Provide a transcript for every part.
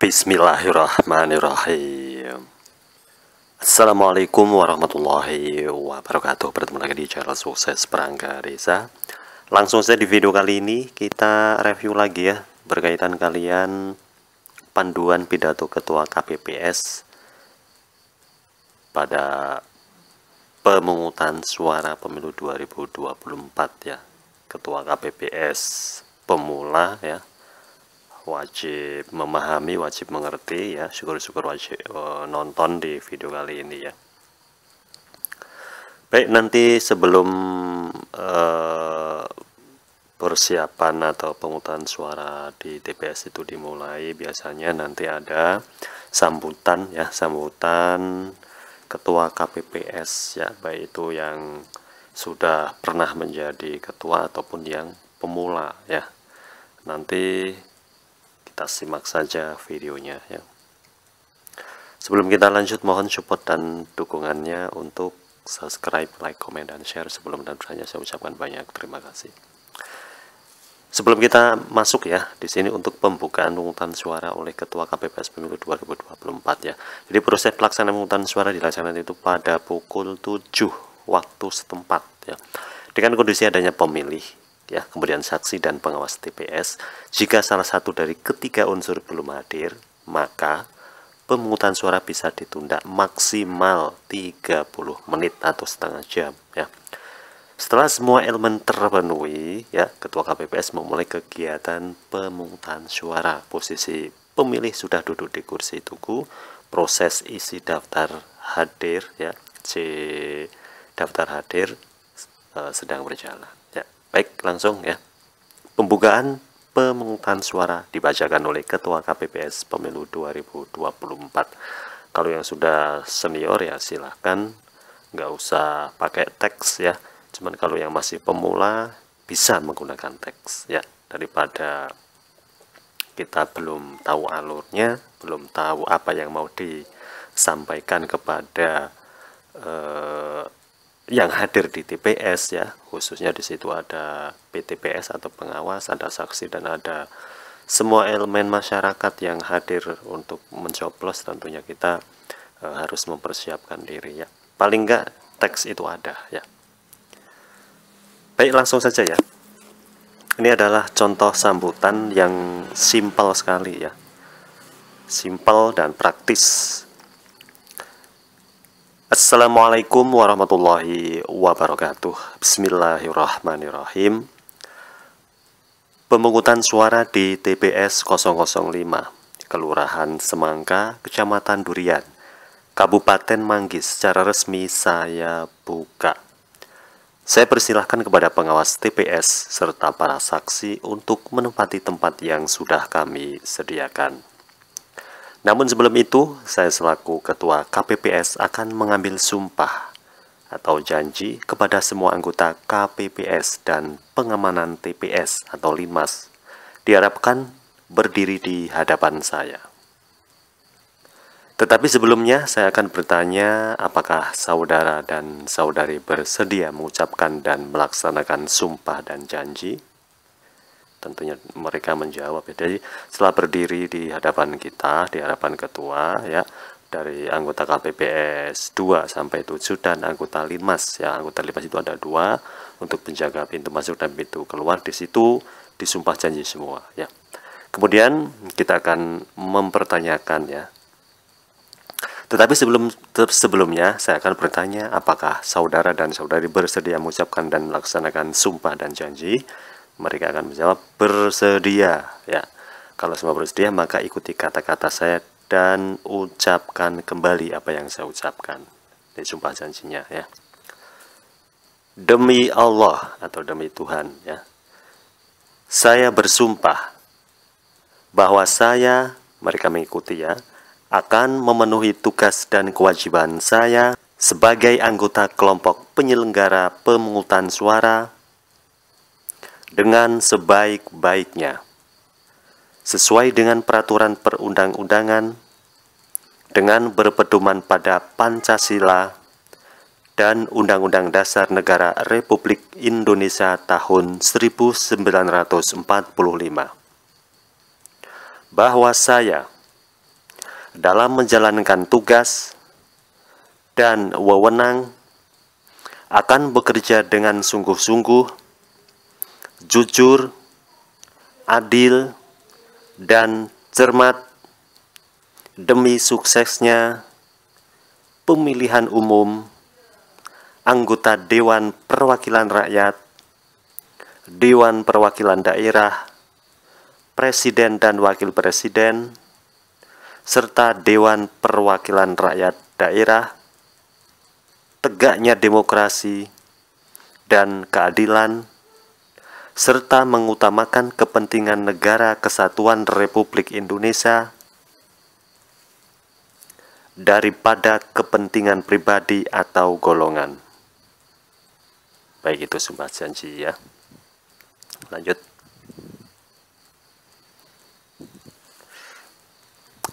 Bismillahirrahmanirrahim. Assalamualaikum warahmatullahi wabarakatuh. Bertemu lagi di channel Sukses Perangga Desa. Langsung saja di video kali ini kita review lagi ya, berkaitan kalian panduan pidato Ketua KPPS pada pemungutan suara pemilu 2024 ya. Ketua KPPS pemula ya, wajib memahami, wajib mengerti ya. Syukur-syukur wajib nonton di video kali ini ya. Baik, nanti sebelum persiapan atau pemungutan suara di TPS itu dimulai, biasanya nanti ada sambutan ya, sambutan Ketua KPPS ya, baik itu yang sudah pernah menjadi ketua ataupun yang pemula ya. Nanti kita simak saja videonya ya. Sebelum kita lanjut, mohon support dan dukungannya untuk subscribe, like, komen, dan share. Sebelum dan berikutnya saya ucapkan banyak terima kasih. Sebelum kita masuk ya, di sini untuk pembukaan pemungutan suara oleh Ketua KPPS Pemilu 2024 ya. Jadi proses pelaksanaan pemungutan suara dilaksanakan itu pada pukul 7 waktu setempat ya. Dengan kondisi adanya pemilih ya, kemudian saksi dan pengawas TPS. Jika salah satu dari ketiga unsur belum hadir, maka pemungutan suara bisa ditunda maksimal 30 menit atau setengah jam ya. Setelah semua elemen terpenuhi ya, Ketua KPPS memulai kegiatan pemungutan suara. Posisi pemilih sudah duduk di kursi tunggu. Proses isi daftar hadir ya, daftar hadir sedang berjalan ya. Baik, langsung ya. Pembukaan pemungutan suara dibacakan oleh Ketua KPPS Pemilu 2024. Kalau yang sudah senior ya silahkan, nggak usah pakai teks ya. Cuman kalau yang masih pemula bisa menggunakan teks ya, daripada kita belum tahu alurnya, belum tahu apa yang mau disampaikan kepada yang hadir di TPS ya. Khususnya di situ ada PTPS atau pengawas, ada saksi, dan ada semua elemen masyarakat yang hadir untuk mencoblos. Tentunya kita harus mempersiapkan diri ya. Paling enggak teks itu ada ya. Baik, langsung saja ya. Ini adalah contoh sambutan yang simpel sekali ya. Simpel dan praktis. Assalamualaikum warahmatullahi wabarakatuh. Bismillahirrahmanirrahim. Pemungutan suara di TPS 005, Kelurahan Semangka, Kecamatan Durian, Kabupaten Manggis secara resmi saya buka. Saya persilahkan kepada pengawas TPS serta para saksi untuk menempati tempat yang sudah kami sediakan. Namun sebelum itu, saya selaku Ketua KPPS akan mengambil sumpah atau janji kepada semua anggota KPPS dan pengamanan TPS atau Linmas. Diharapkan berdiri di hadapan saya. Tetapi sebelumnya saya akan bertanya, apakah saudara dan saudari bersedia mengucapkan dan melaksanakan sumpah dan janji? Tentunya mereka menjawab ya. Jadi setelah berdiri di hadapan kita, di hadapan ketua ya, dari anggota KPPS 2 sampai 7 dan anggota Linmas ya. Anggota Linmas itu ada 2 untuk penjaga pintu masuk dan pintu keluar. Di situ disumpah janji semua ya. Kemudian kita akan mempertanyakan ya. Tetapi sebelumnya saya akan bertanya, apakah saudara dan saudari bersedia mengucapkan dan melaksanakan sumpah dan janji? Mereka akan menjawab bersedia ya. Kalau semua bersedia, maka ikuti kata-kata saya dan ucapkan kembali apa yang saya ucapkan. Ini sumpah janjinya ya. Demi Allah atau demi Tuhan ya. Saya bersumpah bahwa saya, mereka mengikuti ya, akan memenuhi tugas dan kewajiban saya sebagai anggota kelompok penyelenggara pemungutan suara dengan sebaik-baiknya, sesuai dengan peraturan perundang-undangan, dengan berpedoman pada Pancasila dan Undang-Undang Dasar Negara Republik Indonesia tahun 1945, bahwa saya dalam menjalankan tugas dan wewenang akan bekerja dengan sungguh-sungguh, jujur, adil, dan cermat demi suksesnya pemilihan umum anggota Dewan Perwakilan Rakyat, Dewan Perwakilan Daerah, Presiden dan Wakil Presiden, serta Dewan Perwakilan Rakyat Daerah, tegaknya demokrasi dan keadilan, serta mengutamakan kepentingan negara kesatuan Republik Indonesia daripada kepentingan pribadi atau golongan. Baik, itu sumpah janji ya. Lanjut.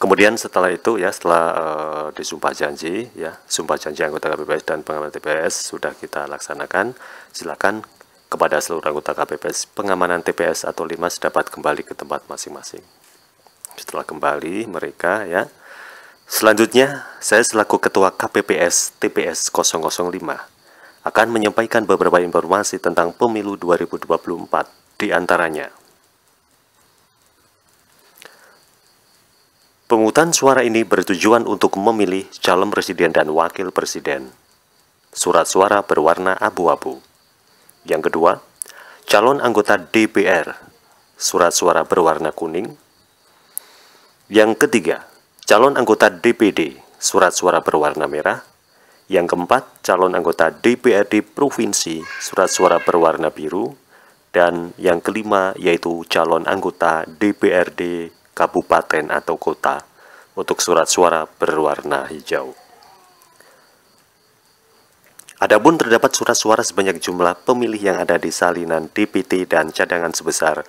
Kemudian setelah itu ya, setelah disumpah janji ya, sumpah janji anggota KPPS dan pengaman TPS sudah kita laksanakan, silakan kepada seluruh anggota KPPS pengamanan TPS atau Linmas dapat kembali ke tempat masing-masing. Setelah kembali mereka ya, selanjutnya saya selaku Ketua KPPS TPS 005 akan menyampaikan beberapa informasi tentang pemilu 2024, di antaranya pemungutan suara ini bertujuan untuk memilih calon presiden dan wakil presiden. Surat suara berwarna abu-abu. Yang kedua, calon anggota DPR. Surat suara berwarna kuning. Yang ketiga, calon anggota DPD. Surat suara berwarna merah. Yang keempat, calon anggota DPRD Provinsi, surat suara berwarna biru. Dan yang kelima, yaitu calon anggota DPRD Kabupaten atau Kota, untuk surat suara berwarna hijau. Adapun terdapat surat suara sebanyak jumlah pemilih yang ada di salinan DPT dan cadangan sebesar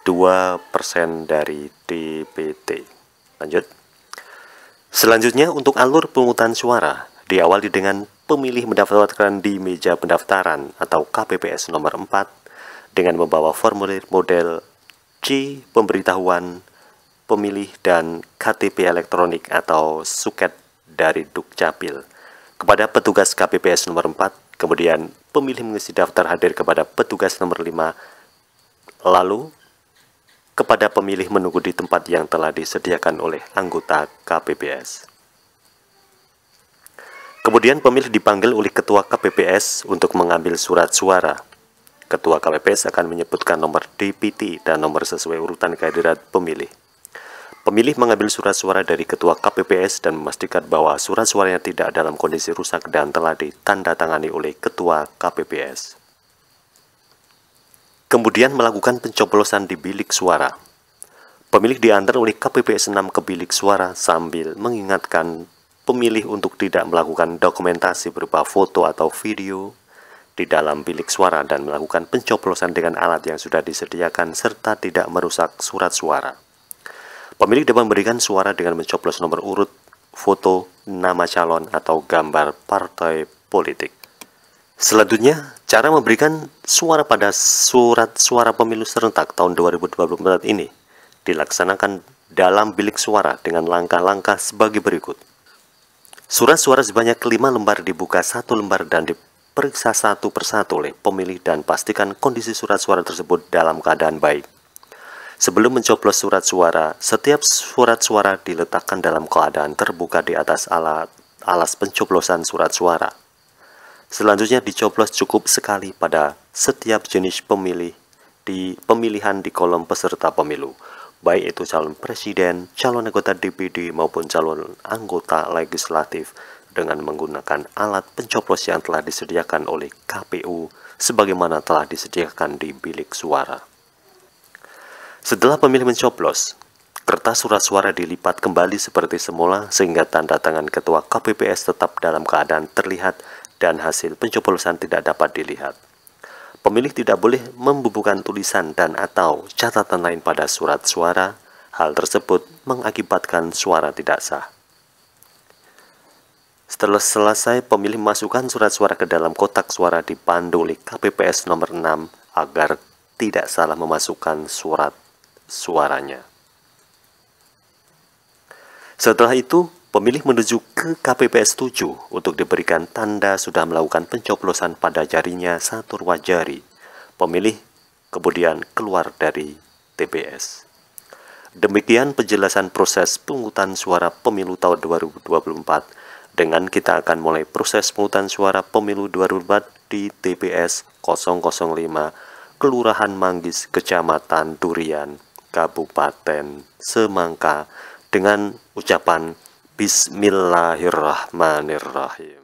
2% dari DPT. Lanjut. Selanjutnya, untuk alur pemungutan suara, diawali dengan pemilih mendaftarkan di meja pendaftaran atau KPPS nomor 4 dengan membawa formulir model C pemberitahuan pemilih dan KTP elektronik atau suket dari Dukcapil kepada petugas KPPS nomor 4, kemudian pemilih mengisi daftar hadir kepada petugas nomor 5, lalu kepada pemilih menunggu di tempat yang telah disediakan oleh anggota KPPS. Kemudian pemilih dipanggil oleh Ketua KPPS untuk mengambil surat suara. Ketua KPPS akan menyebutkan nomor DPT dan nomor sesuai urutan kehadiran pemilih. Pemilih mengambil surat suara dari Ketua KPPS dan memastikan bahwa surat suaranya tidak dalam kondisi rusak dan telah ditandatangani oleh Ketua KPPS. Kemudian melakukan pencoblosan di bilik suara. Pemilih diantar oleh KPPS 6 ke bilik suara sambil mengingatkan pemilih untuk tidak melakukan dokumentasi berupa foto atau video di dalam bilik suara dan melakukan pencoblosan dengan alat yang sudah disediakan serta tidak merusak surat suara. Pemilih dapat memberikan suara dengan mencoblos nomor urut, foto, nama calon, atau gambar partai politik. Selanjutnya, cara memberikan suara pada surat suara pemilu serentak tahun 2024 ini dilaksanakan dalam bilik suara dengan langkah-langkah sebagai berikut. Surat suara sebanyak 5 lembar dibuka 1 lembar dan diperiksa satu persatu oleh pemilih dan pastikan kondisi surat suara tersebut dalam keadaan baik. Sebelum mencoblos surat suara, setiap surat suara diletakkan dalam keadaan terbuka di atas alas pencoblosan surat suara. Selanjutnya dicoblos cukup sekali pada setiap jenis pemilih di pemilihan di kolom peserta pemilu, baik itu calon presiden, calon anggota DPD, maupun calon anggota legislatif dengan menggunakan alat pencoblos yang telah disediakan oleh KPU sebagaimana telah disediakan di bilik suara. Setelah pemilih mencoblos, kertas surat suara dilipat kembali seperti semula sehingga tanda tangan Ketua KPPS tetap dalam keadaan terlihat dan hasil pencoblosan tidak dapat dilihat. Pemilih tidak boleh membubuhkan tulisan dan atau catatan lain pada surat suara. Hal tersebut mengakibatkan suara tidak sah. Setelah selesai, pemilih memasukkan surat suara ke dalam kotak suara dipandu oleh KPPS nomor 6 agar tidak salah memasukkan surat suaranya. Setelah itu, pemilih menuju ke KPPS 7 untuk diberikan tanda sudah melakukan pencoblosan pada jarinya satu ruas jari. Pemilih kemudian keluar dari TPS. Demikian penjelasan proses pemungutan suara pemilu tahun 2024. Dengan kita akan mulai proses pemungutan suara pemilu 2024 di TPS 005, Kelurahan Manggis, Kecamatan Durian, Kabupaten Semangka, dengan ucapan Bismillahirrahmanirrahim.